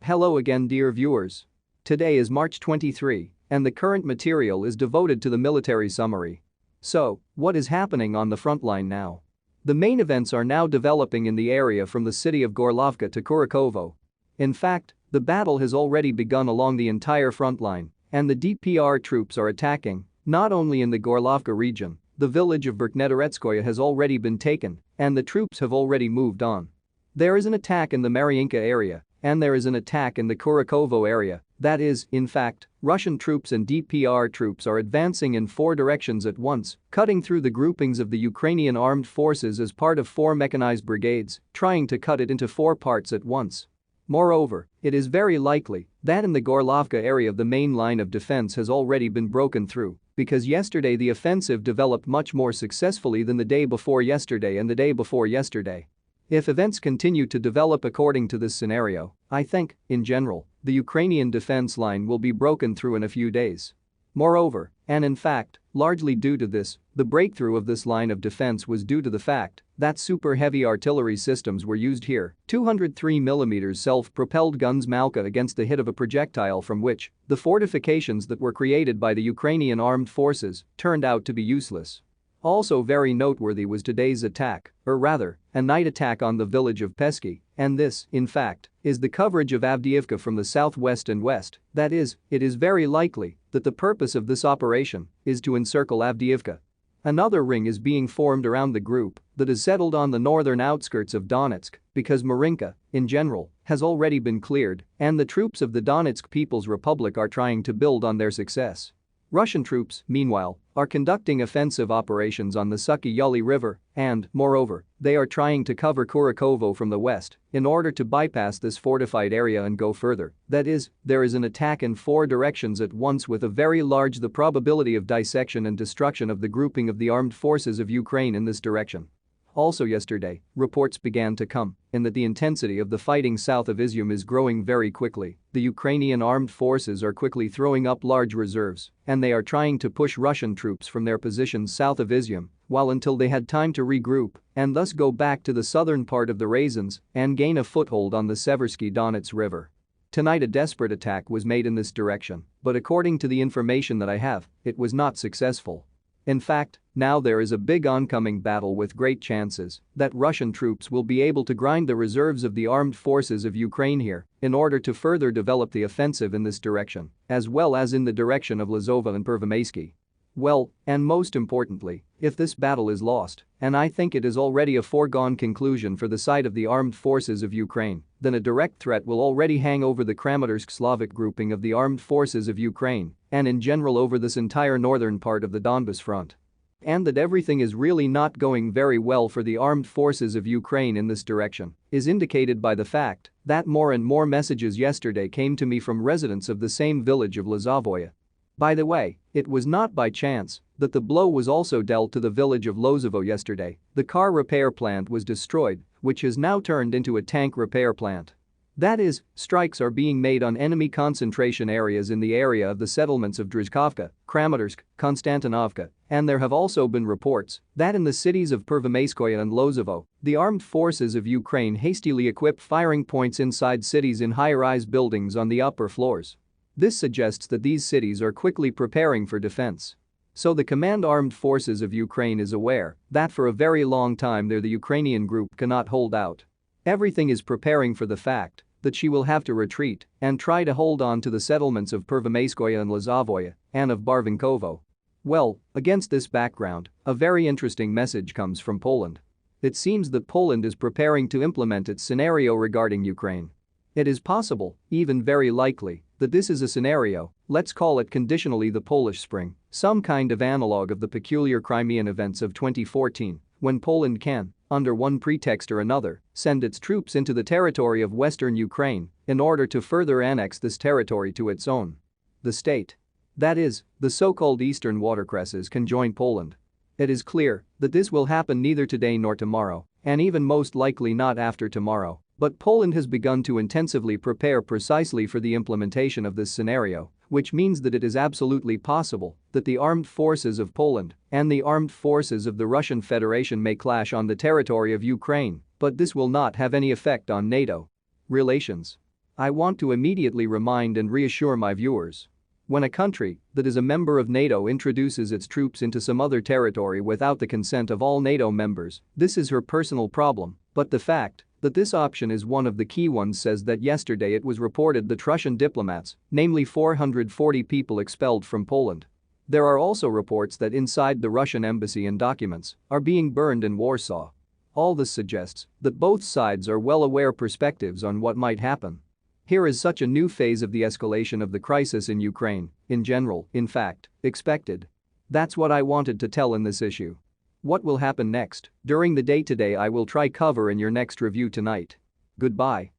Hello again, dear viewers. Today is March 23, and the current material is devoted to the military summary. So, what is happening on the front line now? The main events are now developing in the area from the city of Gorlovka to Kurakovo. In fact, the battle has already begun along the entire front line, and the DPR troops are attacking, not only in the Gorlovka region, the village of Verkhnetoretskoye has already been taken, and the troops have already moved on. There is an attack in the Marinka area, and there is an attack in the Kurakovo area. That is, in fact, Russian troops and DPR troops are advancing in 4 directions at once, cutting through the groupings of the Ukrainian armed forces as part of 4 mechanized brigades, trying to cut it into 4 parts at once. Moreover, it is very likely that in the Gorlovka area the main line of defense has already been broken through, because yesterday the offensive developed much more successfully than the day before yesterday and the day before yesterday. If events continue to develop according to this scenario, I think, in general, the Ukrainian defense line will be broken through in a few days. Moreover, and in fact, largely due to this, the breakthrough of this line of defense was due to the fact that super heavy artillery systems were used here, 203mm self-propelled guns Malka against the hit of a projectile from which the fortifications that were created by the Ukrainian armed forces turned out to be useless. Also very noteworthy was today's attack, or rather, a night attack on the village of Pesky, and this, in fact, is the coverage of Avdeevka from the southwest and west. That is, it is very likely that the purpose of this operation is to encircle Avdeevka. Another ring is being formed around the group that is settled on the northern outskirts of Donetsk because Marinka, in general, has already been cleared, and the troops of the Donetsk People's Republic are trying to build on their success. Russian troops, meanwhile, are conducting offensive operations on the Suky Yuli River and, moreover, they are trying to cover Kurakovo from the west in order to bypass this fortified area and go further. That is, there is an attack in 4 directions at once with a very large the probability of dissection and destruction of the grouping of the armed forces of Ukraine in this direction. Also yesterday, reports began to come in that the intensity of the fighting south of Izyum is growing very quickly. The Ukrainian armed forces are quickly throwing up large reserves, and they are trying to push Russian troops from their positions south of Izyum, while until they had time to regroup and thus go back to the southern part of the Razins and gain a foothold on the Seversky Donets River. Tonight a desperate attack was made in this direction, but according to the information that I have, it was not successful. In fact, now there is a big oncoming battle with great chances that Russian troops will be able to grind the reserves of the armed forces of Ukraine here in order to further develop the offensive in this direction, as well as in the direction of Lazova and Pervomaysky. Well, and most importantly, if this battle is lost, and I think it is already a foregone conclusion for the side of the armed forces of Ukraine, then a direct threat will already hang over the Kramatorsk Slavic grouping of the armed forces of Ukraine and in general over this entire northern part of the Donbas front. And that everything is really not going very well for the armed forces of Ukraine in this direction is indicated by the fact that more and more messages yesterday came to me from residents of the same village of Lozovoye. By the way, it was not by chance that the blow was also dealt to the village of Lozovo yesterday. The car repair plant was destroyed, which has now turned into a tank repair plant. That is, strikes are being made on enemy concentration areas in the area of the settlements of Druzhkovka, Kramatorsk, Konstantinovka, and there have also been reports that in the cities of Pervomayskoye and Lozovo, the armed forces of Ukraine hastily equip firing points inside cities in high-rise buildings on the upper floors. This suggests that these cities are quickly preparing for defense. So the Command Armed Forces of Ukraine is aware that for a very long time there the Ukrainian group cannot hold out. Everything is preparing for the fact that she will have to retreat and try to hold on to the settlements of Pervomayskoye and Lozovoye and of Barvinkovo. Well, against this background, a very interesting message comes from Poland. It seems that Poland is preparing to implement its scenario regarding Ukraine. It is possible, even very likely, that this is a scenario, let's call it conditionally the Polish Spring, some kind of analog of the peculiar Crimean events of 2014, when Poland can, under one pretext or another, send its troops into the territory of western Ukraine in order to further annex this territory to its own. The state. That is, the so-called Eastern Watercresses can join Poland. It is clear that this will happen neither today nor tomorrow, and even most likely not after tomorrow. But Poland has begun to intensively prepare precisely for the implementation of this scenario, which means that it is absolutely possible that the armed forces of Poland and the armed forces of the Russian Federation may clash on the territory of Ukraine, but this will not have any effect on NATO relations. I want to immediately remind and reassure my viewers. When a country that is a member of NATO introduces its troops into some other territory without the consent of all NATO members, this is her personal problem, but the fact that this option is one of the key ones says that yesterday it was reported that Russian diplomats, namely 440 people expelled from Poland. There are also reports that inside the Russian embassy and documents are being burned in Warsaw. All this suggests that both sides are well aware perspectives on what might happen. Here is such a new phase of the escalation of the crisis in Ukraine, in general, in fact, expected. That's what I wanted to tell in this issue. What will happen next during the day today I will try cover in your next review tonight. Goodbye.